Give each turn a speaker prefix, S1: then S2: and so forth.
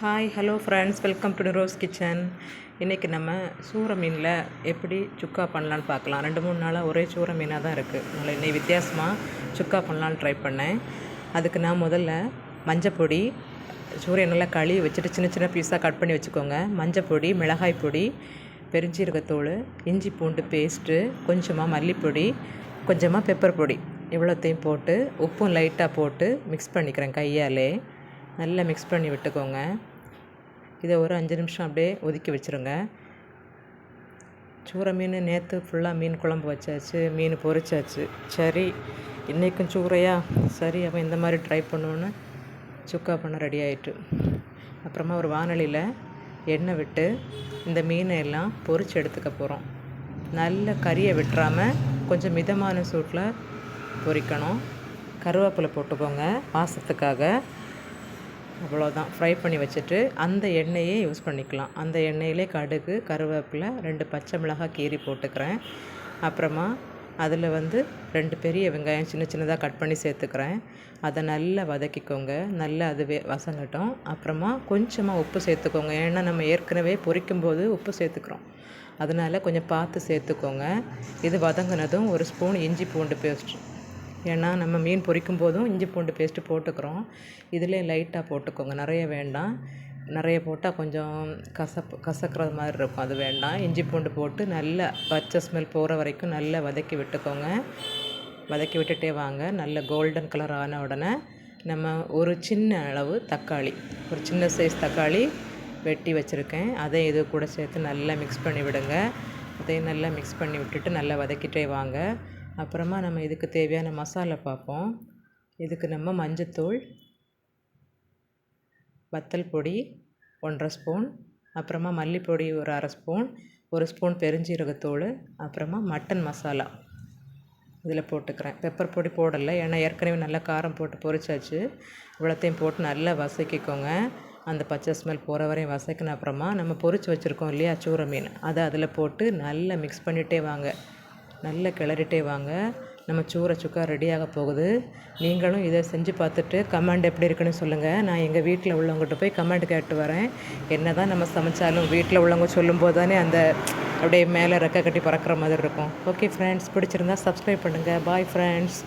S1: Hi hello friends, welcome to rose kitchen. இன்றைக்கி நம்ம சூர மீனில் எப்படி சுக்கா பண்ணலான்னு பார்க்கலாம். 2-3 நாளாக ஒரே சூர மீனாக தான் இருக்குது. அதனால் இன்னைக்கு வித்தியாசமாக சுக்கா பண்ணலான்னு ட்ரை பண்ணேன். அதுக்கு நான் முதல்ல மஞ்சப்பொடி, சூரியன் நல்லா கழுவி வச்சுட்டு சின்ன சின்ன பீஸாக கட் பண்ணி வச்சுக்கோங்க. மஞ்சப்பொடி, மிளகாய் பொடி, பெருஞ்சீரகத்தூள், இஞ்சி பூண்டு பேஸ்ட்டு, கொஞ்சமாக மல்லிப்பொடி, கொஞ்சமாக பெப்பர் பொடி, இவ்வளோத்தையும் போட்டு உப்பும் லைட்டாக போட்டு மிக்ஸ் பண்ணிக்கிறேன் கையாலே. நல்லா மிக்ஸ் பண்ணி விட்டுக்கோங்க. இதை ஒரு 5 நிமிஷம் அப்படியே ஒதுக்கி வச்சுருங்க. சூர மீன் நேற்று ஃபுல்லாக மீன் குழம்பு வச்சாச்சு, மீன் பொரிச்சாச்சு. சரி இன்றைக்கும் சூறையா, சரி அப்போ இந்த மாதிரி ட்ரை பண்ணுவோன்னு சுக்கா பண்ண ரெடி ஆகிட்டு. அப்புறமா ஒரு வானலியில் எண்ணெய் விட்டு இந்த மீனை எல்லாம் பொரித்து எடுத்துக்க போகிறோம். நல்ல கறியை விட்டுறாமல் கொஞ்சம் மிதமான சூட்டில் பொரிக்கணும். கருவேப்பிலை போட்டுக்கோங்க வாசத்துக்காக. அவ்வளோதான். ஃப்ரை பண்ணி வச்சுட்டு அந்த எண்ணெயே யூஸ் பண்ணிக்கலாம். அந்த எண்ணெயிலே கடுகு, கருவேப்பிலை, 2 பச்சை மிளகாய் கீரி போட்டுக்கிறேன். அப்புறமா அதில் 2 பெரிய வெங்காயம் சின்ன சின்னதாக கட் பண்ணி சேர்த்துக்கிறேன். அதை நல்லா வதக்கிக்கோங்க. நல்லா அது வசங்கட்டும். அப்புறமா கொஞ்சமாக உப்பு சேர்த்துக்கோங்க. ஏன்னா நம்ம ஏற்கனவே பொரிக்கும்போது உப்பு சேர்த்துக்கிறோம். அதனால் கொஞ்சம் பார்த்து சேர்த்துக்கோங்க. இது வதங்கினதும் 1 ஸ்பூன் இஞ்சி பூண்டு பேஸ்ட், ஏன்னா நம்ம மீன் பொரிக்கும் போதும் இஞ்சி பூண்டு பேஸ்ட்டு போட்டுக்கிறோம். இதிலே லைட்டாக போட்டுக்கோங்க, நிறைய வேண்டாம். நிறைய போட்டால் கொஞ்சம் கசக்கிறது மாதிரி இருக்கும், அது வேண்டாம். இஞ்சி பூண்டு போட்டு நல்லா பச்சை ஸ்மெல் போகிற வரைக்கும் நல்லா வதக்கி விட்டுக்கோங்க. வதக்கி விட்டுட்டே வாங்க. நல்ல கோல்டன் கலர் ஆன உடனே நம்ம ஒரு சின்ன அளவு தக்காளி, ஒரு சின்ன சைஸ் தக்காளி வெட்டி வச்சுருக்கேன், அதை இது கூட சேர்த்து நல்லா மிக்ஸ் பண்ணி விடுங்க. அதையும் நல்லா மிக்ஸ் பண்ணி விட்டுட்டு நல்லா வதக்கிட்டே வாங்க. அப்புறமா நம்ம இதுக்கு தேவையான மசாலா பார்ப்போம். இதுக்கு நம்ம மஞ்சத்தூள், வத்தல் பொடி 1.5 ஸ்பூன், அப்புறமா மல்லிப்பொடி ஒரு 1/2 ஸ்பூன், 1 ஸ்பூன் பெருஞ்சீரகத்தூள், அப்புறமா மட்டன் மசாலா இதில் போட்டுக்கிறேன். பெப்பர் பொடி போடலை, ஏன்னா ஏற்கனவே நல்லா காரம் போட்டு பொரிச்சாச்சு. இவ்வளோத்தையும் போட்டு நல்லா வதக்கிக்கோங்க. அந்த பச்சை ஸ்மெல் போகிற வரையும் வதக்கின அப்புறமா நம்ம பொரிச்சு வச்சுருக்கோம் இல்லையா சூர மீன், அதை அதில் போட்டு நல்லா மிக்ஸ் பண்ணிகிட்டே வாங்க. நல்லா கிளறிட்டே வாங்க. நம்ம சுக்கா ரெடியாக போகுது. நீங்களும் இதை செஞ்சு பார்த்துட்டு கமெண்ட் எப்படி இருக்குன்னு சொல்லுங்கள். நான் எங்கள் வீட்டில் உள்ளவங்ககிட்ட போய் கமெண்ட் கேட்டு வரேன். என்ன தான் நம்ம சமைச்சாலும் வீட்டில் உள்ளவங்க சொல்லும்போது தானே அந்த அப்படியே மேலே ரெக்கை கட்டி பறக்கிற மாதிரி இருக்கும். ஓகே ஃப்ரெண்ட்ஸ், பிடிச்சிருந்தா சப்ஸ்கிரைப் பண்ணுங்கள். Bye friends.